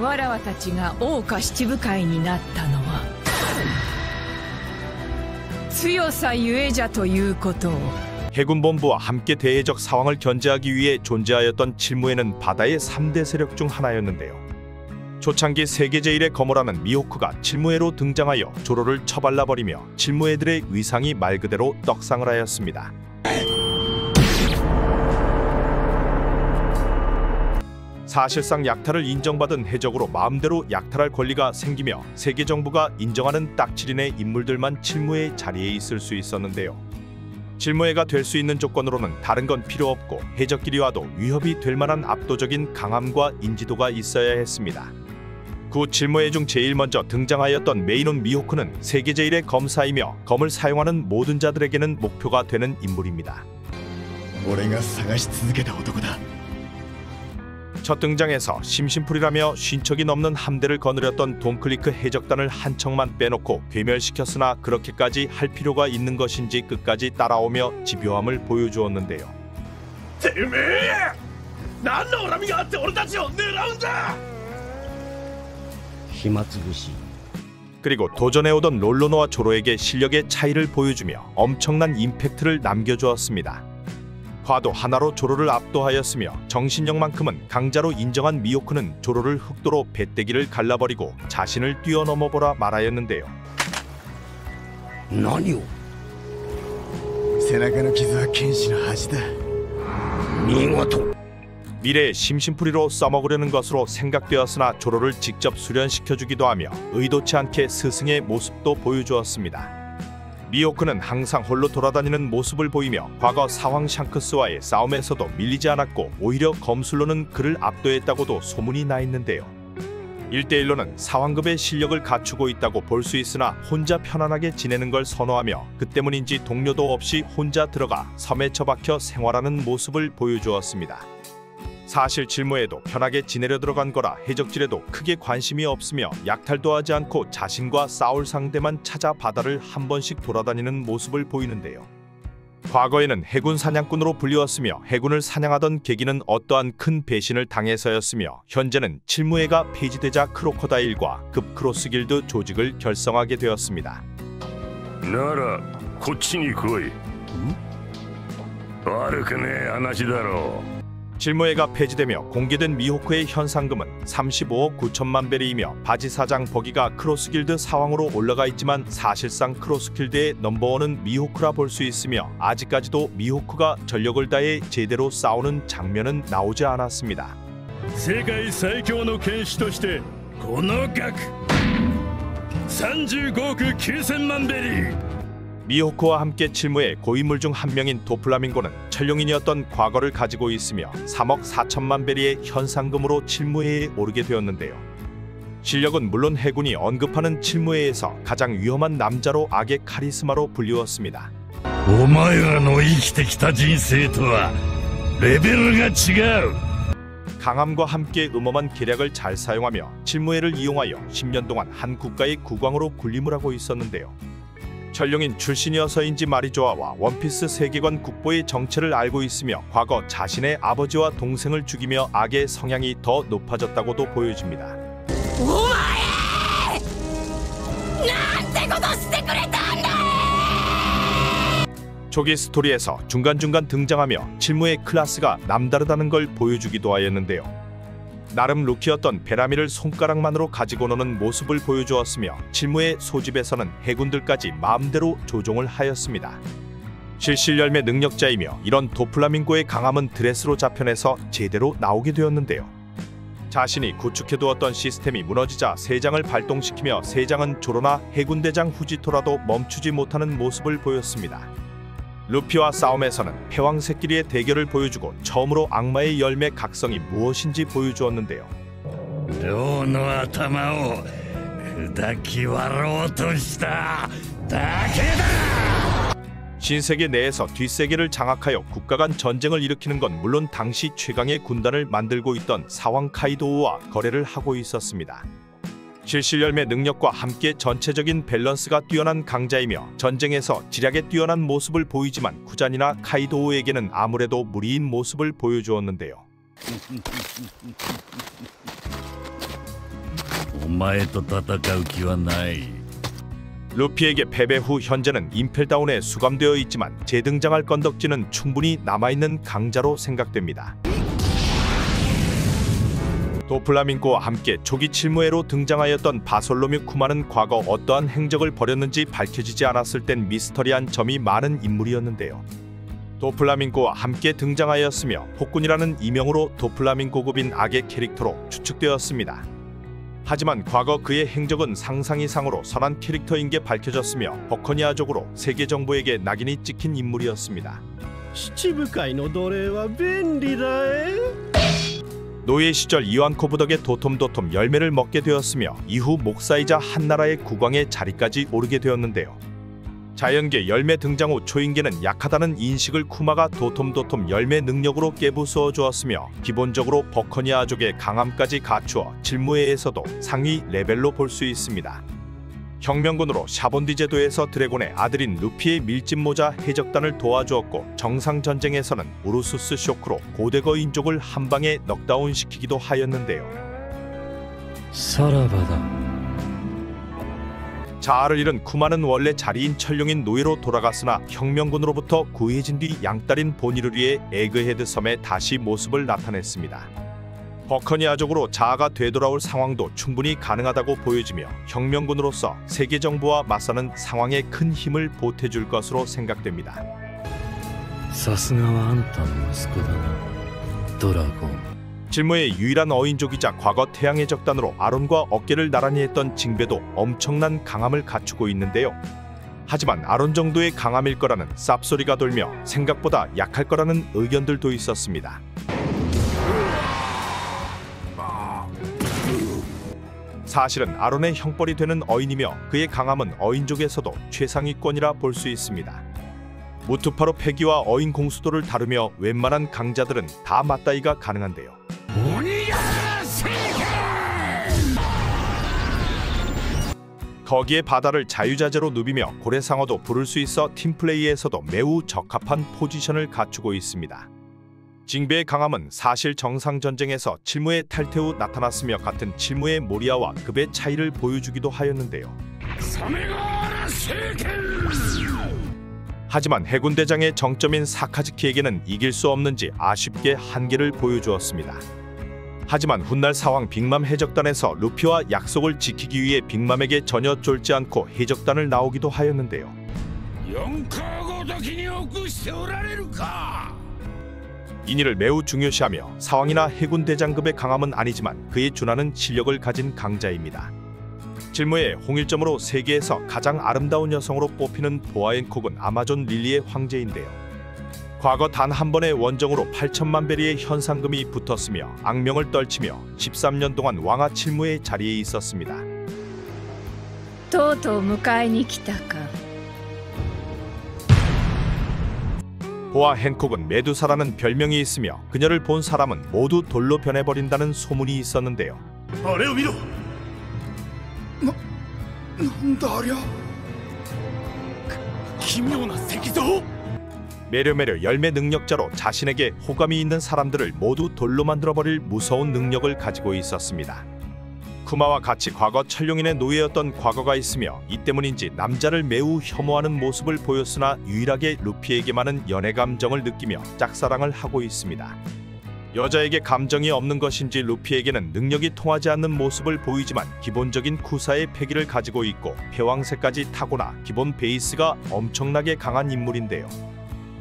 わらわたちが桜花七部会になったのは強さゆえじゃということを。 해군본부와 함께 대외적 상황을 견제하기 위해 존재하였던 칠무에는 바다의 3대 세력 중 하나였는데요. 초창기 세계 제1의 거모라는 미호크가 칠무에로 등장하여 조로를 처발라버리며 칠무에들의 위상이 말 그대로 떡상을 하였습니다. 사실상 약탈을 인정받은 해적으로 마음대로 약탈할 권리가 생기며 세계 정부가 인정하는 딱칠인의 인물들만 칠무에 자리에 있을 수 있었는데요. 칠무해가 될 수 있는 조건으로는 다른 건 필요 없고 해적끼리 와도 위협이 될 만한 압도적인 강함과 인지도가 있어야 했습니다. 구 칠무해 중 제일 먼저 등장하였던 메이논 미호크는 세계 제1의 검사이며 검을 사용하는 모든 자들에게는 목표가 되는 인물입니다. 첫 등장에서 심심풀이라며 쉰척이 넘는 함대를 거느렸던 돈클리크 해적단을 한 척만 빼놓고 괴멸시켰으나 그렇게까지 할 필요가 있는 것인지 끝까지 따라오며 집요함을 보여주었는데요. 그리고 도전해오던 롤로노와 조로에게 실력의 차이를 보여주며 엄청난 임팩트를 남겨주었습니다. 화도 하나로 조로를 압도하였으며 정신력만큼은 강자로 인정한 미호크는 조로를 흑도로 배때기를 갈라버리고 자신을 뛰어넘어보라 말하였는데요. 뭐요? 背中の傷は剣士の恥だ. 미래의 심심풀이로 써먹으려는 것으로 생각되었으나 조로를 직접 수련시켜주기도 하며 의도치 않게 스승의 모습도 보여주었습니다. 미호크는 항상 홀로 돌아다니는 모습을 보이며 과거 사황 샹크스와의 싸움에서도 밀리지 않았고 오히려 검술로는 그를 압도했다고도 소문이 나 있는데요. 1대1로는 사황급의 실력을 갖추고 있다고 볼 수 있으나 혼자 편안하게 지내는 걸 선호하며 그 때문인지 동료도 없이 혼자 들어가 섬에 처박혀 생활하는 모습을 보여주었습니다. 사실 칠무에도 편하게 지내려 들어간 거라 해적질에도 크게 관심이 없으며 약탈도 하지 않고 자신과 싸울 상대만 찾아 바다를 한 번씩 돌아다니는 모습을 보이는데요. 과거에는 해군 사냥꾼으로 불리웠으며 해군을 사냥하던 계기는 어떠한 큰 배신을 당해서였으며 현재는 칠무해가 폐지되자 크로커다일과 급 크로스길드 조직을 결성하게 되었습니다. 나라 고치니 거이. 와르크네 아나시다로. 칠무해가 폐지되며 공개된 미호크의 현상금은 35억 9천만 베리이며 바지사장 버기가 크로스길드 사왕으로 올라가 있지만 사실상 크로스길드의 넘버원은 미호크라 볼 수 있으며 아직까지도 미호크가 전력을 다해 제대로 싸우는 장면은 나오지 않았습니다. 세계 최고의剣士としてこの額 35億 9천만 베리. 미호크와 함께 칠무의 고인물 중 한 명인 도플라밍고는 천룡인이었던 과거를 가지고 있으며 3억 4천만 베리의 현상금으로 칠무해에 오르게 되었는데요. 실력은 물론 해군이 언급하는 칠무해에서 가장 위험한 남자로 악의 카리스마로 불리웠습니다. お前らの生きてきた人生とはレベルが違う. 강함과 함께 음험한 계략을 잘 사용하며 칠무해를 이용하여 10년 동안 한 국가의 국왕으로 군림을 하고 있었는데요. 천룡인 출신이어서인지 말이 좋아와 원피스 세계관 국보의 정체를 알고 있으며 과거 자신의 아버지와 동생을 죽이며 악의 성향이 더 높아졌다고도 보여집니다. 초기 스토리에서 중간중간 등장하며 칠무의 클래스가 남다르다는 걸 보여주기도 하였는데요. 나름 루키였던 베라미를 손가락만으로 가지고 노는 모습을 보여주었으며 칠무의 소집에서는 해군들까지 마음대로 조종을 하였습니다. 실실열매 능력자이며 이런 도플라밍고의 강함은 드레스로 잡혀내서 제대로 나오게 되었는데요. 자신이 구축해두었던 시스템이 무너지자 세장을 발동시키며 세장은 조로나 해군대장 후지토라도 멈추지 못하는 모습을 보였습니다. 루피와 싸움에서는 패왕새끼리의 대결을 보여주고 처음으로 악마의 열매 각성이 무엇인지 보여주었는데요. 신세계 내에서 뒷세계를 장악하여 국가 간 전쟁을 일으키는 건 물론 당시 최강의 군단을 만들고 있던 사왕 카이도우와 거래를 하고 있었습니다. 실실열매 능력과 함께 전체적인 밸런스가 뛰어난 강자이며 전쟁에서 지략에 뛰어난 모습을 보이지만 쿠잔이나 카이도우에게는 아무래도 무리인 모습을 보여주었는데요. お前と戦う気はない。 루피에게 패배 후 현재는 임펠다운에 수감되어 있지만 재등장할 건덕지는 충분히 남아있는 강자로 생각됩니다. 도플라밍고와 함께 초기 칠무회로 등장하였던 바솔로뮤 쿠마는 과거 어떠한 행적을 벌였는지 밝혀지지 않았을 땐 미스터리한 점이 많은 인물이었는데요. 도플라밍고와 함께 등장하였으며 폭군이라는 이명으로 도플라밍고급인 악의 캐릭터로 추측되었습니다. 하지만 과거 그의 행적은 상상 이상으로 선한 캐릭터인 게 밝혀졌으며 버커니아족으로 세계 정부에게 낙인이 찍힌 인물이었습니다. 七部会の奴隷は便利だえ 노예 시절 이완코브 덕에 도톰도톰 열매를 먹게 되었으며 이후 목사이자 한나라의 국왕의 자리까지 오르게 되었는데요. 자연계 열매 등장 후 초인계는 약하다는 인식을 쿠마가 도톰도톰 열매 능력으로 깨부수어 주었으며 기본적으로 버커니아족의 강함까지 갖추어 질무회에서도 상위 레벨로 볼 수 있습니다. 혁명군으로 샤본디 제도에서 드래곤의 아들인 루피의 밀짚모자 해적단을 도와주었고 정상전쟁에서는 우르수스 쇼크로 고대거 인족을 한방에 넉다운시키기도 하였는데요. 사라바다. 자아를 잃은 쿠마는 원래 자리인 천룡인 노예로 돌아갔으나 혁명군으로부터 구해진 뒤 양딸인 보니를 위해 에그헤드 섬에 다시 모습을 나타냈습니다. 버커니아족으로 자아가 되돌아올 상황도 충분히 가능하다고 보여지며 혁명군으로서 세계 정부와 맞서는 상황에 큰 힘을 보태줄 것으로 생각됩니다. さすがはあんたの息子だな、ドラゴン。 질무의 유일한 어인족이자 과거 태양의 적단으로 아론과 어깨를 나란히 했던 징베도 엄청난 강함을 갖추고 있는데요. 하지만 아론 정도의 강함일 거라는 쌉소리가 돌며 생각보다 약할 거라는 의견들도 있었습니다. 사실은 아론의 형벌이 되는 어인이며 그의 강함은 어인족에서도 최상위권이라 볼 수 있습니다. 무투파로 패기와 어인 공수도를 다루며 웬만한 강자들은 다 맞다이가 가능한데요. 거기에 바다를 자유자재로 누비며 고래상어도 부를 수 있어 팀플레이에서도 매우 적합한 포지션을 갖추고 있습니다. 징베의 강함은 사실 정상전쟁에서 칠무의 탈퇴 후 나타났으며 같은 칠무의 모리아와 급의 차이를 보여주기도 하였는데요. 하지만 해군대장의 정점인 사카즈키에게는 이길 수 없는지 아쉽게 한계를 보여주었습니다. 하지만 훗날 사황 빅맘 해적단에서 루피와 약속을 지키기 위해 빅맘에게 전혀 쫄지 않고 해적단을 나오기도 하였는데요. 인이를 매우 중요시하며 사왕이나 해군대장급의 강함은 아니지만 그에 준하는 실력을 가진 강자입니다. 질무의 홍일점으로 세계에서 가장 아름다운 여성으로 뽑히는 보아앤콕은 아마존 릴리의 황제인데요. 과거 단 한 번의 원정으로 8천만 베리의 현상금이 붙었으며 악명을 떨치며 13년 동안 왕아 칠무의 자리에 있었습니다. とうとう迎えに来たか。 보아 헨콕은 메두사라는 별명이 있으며 그녀를 본 사람은 모두 돌로 변해버린다는 소문이 있었는데요. あれを見ろ。なんだありゃ。奇妙な石像。 매려매려 열매 능력자로 자신에게 호감이 있는 사람들을 모두 돌로 만들어버릴 무서운 능력을 가지고 있었습니다. 쿠마와 같이 과거 천룡인의 노예였던 과거가 있으며 이 때문인지 남자를 매우 혐오하는 모습을 보였으나 유일하게 루피에게만은 연애 감정을 느끼며 짝사랑을 하고 있습니다. 여자에게 감정이 없는 것인지 루피에게는 능력이 통하지 않는 모습을 보이지만 기본적인 쿠사의 패기를 가지고 있고 패왕세까지 타고나 기본 베이스가 엄청나게 강한 인물인데요.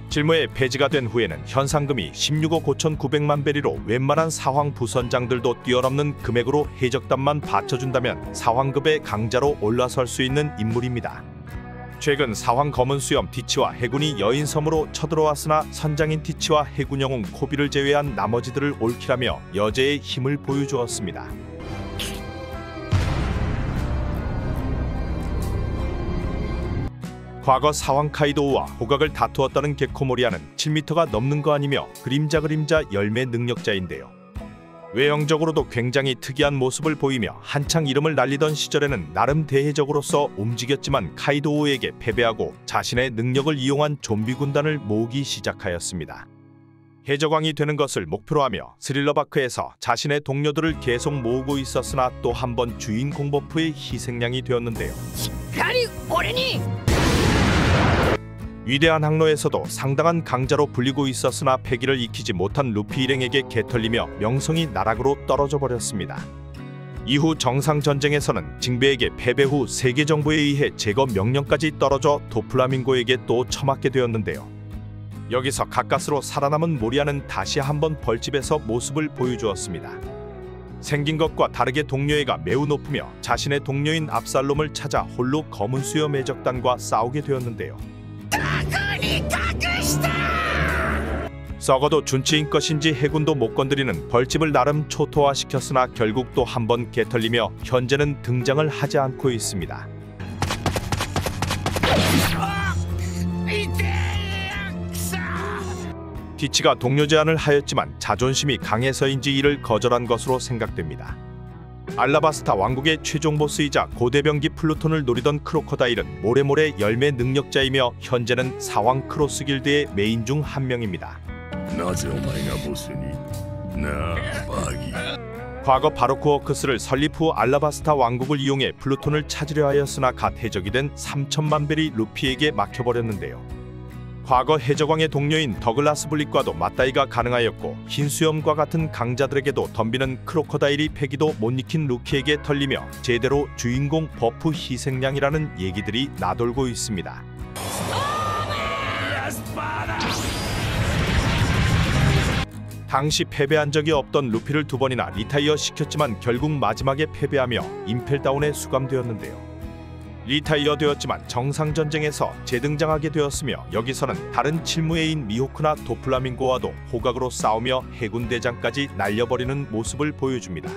질무에 폐지가 된 후에는 현상금이 16억 5,900만 베리로 웬만한 사황 부선장들도 뛰어넘는 금액으로 해적단만 받쳐준다면 사황급의 강자로 올라설 수 있는 인물입니다. 최근 사황 검은 수염 티치와 해군이 여인섬으로 쳐들어왔으나 선장인 티치와 해군 영웅 코비를 제외한 나머지들을 올킬하며 여제의 힘을 보여주었습니다. 과거 사왕 카이도우와 호각을 다투었다는 게코모리아는 7m가 넘는 거 아니며 그림자 열매 능력자인데요. 외형적으로도 굉장히 특이한 모습을 보이며 한창 이름을 날리던 시절에는 나름 대해적으로서 움직였지만 카이도우에게 패배하고 자신의 능력을 이용한 좀비 군단을 모으기 시작하였습니다. 해적왕이 되는 것을 목표로 하며 스릴러바크에서 자신의 동료들을 계속 모으고 있었으나 또 한 번 주인공 버프의 희생양이 되었는데요. 위대한 항로에서도 상당한 강자로 불리고 있었으나 패기를 익히지 못한 루피 일행에게 개털리며 명성이 나락으로 떨어져 버렸습니다. 이후 정상전쟁에서는 징베에게 패배 후 세계 정부에 의해 제거 명령까지 떨어져 도플라밍고에게 또 처맞게 되었는데요. 여기서 가까스로 살아남은 모리아는 다시 한번 벌집에서 모습을 보여주었습니다. 생긴 것과 다르게 동료애가 매우 높으며 자신의 동료인 압살롬을 찾아 홀로 검은 수염 해적단과 싸우게 되었는데요. 썩어도 준치인 것인지 해군도 못 건드리는 벌집을 나름 초토화시켰으나 결국 또 한 번 개털리며 현재는 등장을 하지 않고 있습니다. 티치가 동료 제안을 하였지만 자존심이 강해서인지 이를 거절한 것으로 생각됩니다. 알라바스타 왕국의 최종 보스이자 고대병기 플루톤을 노리던 크로커다일은 모래모래 열매 능력자이며 현재는 사왕 크로스 길드의 메인 중 한 명입니다. 과거 바로크 워크스를 설립 후 알라바스타 왕국을 이용해 플루톤을 찾으려 하였으나 갓 해적이 된 3천만 벨이 루피에게 막혀버렸는데요. 과거 해적왕의 동료인 더글라스 블릭과도 맞다이가 가능하였고 흰수염과 같은 강자들에게도 덤비는 크로커다일이 패기도 못 익힌 루키에게 털리며 제대로 주인공 버프 희생양이라는 얘기들이 나돌고 있습니다. 당시 패배한 적이 없던 루피를 2번이나 리타이어 시켰지만 결국 마지막에 패배하며 임펠다운에 수감되었는데요. 리타이어 되었지만 정상전쟁에서 재등장하게 되었으며 여기서는 다른 칠무애인 미호크나 도플라밍고와도 호각으로 싸우며 해군대장까지 날려버리는 모습을 보여줍니다.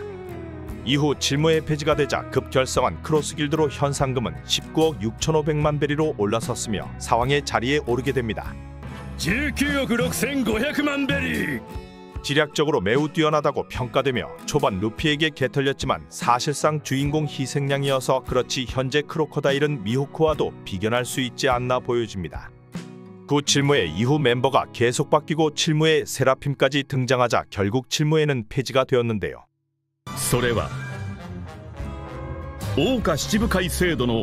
이후 칠무애 폐지가 되자 급결성한 크로스길드로 현상금은 19억 6,500만 베리로 올라섰으며 사왕의 자리에 오르게 됩니다. 19억 6,500만 베리! 지략적으로 매우 뛰어나다고 평가되며 초반 루피에게 개털렸지만 사실상 주인공 희생양이어서 그렇지 현재 크로커다일은 미호크와도 비견할 수 있지 않나 보여집니다. 구 칠무의 이후 멤버가 계속 바뀌고 칠무의 세라핌까지 등장하자 결국 칠무에는 폐지가 되었는데요. それは桜花七部会制度の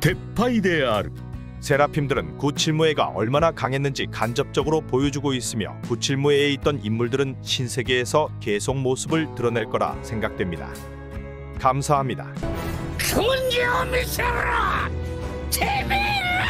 撤廃である. 세라핌들은 구칠무에가 얼마나 강했는지 간접적으로 보여주고 있으며 구칠무에에 있던 인물들은 신세계에서 계속 모습을 드러낼 거라 생각됩니다. 감사합니다. 재미라!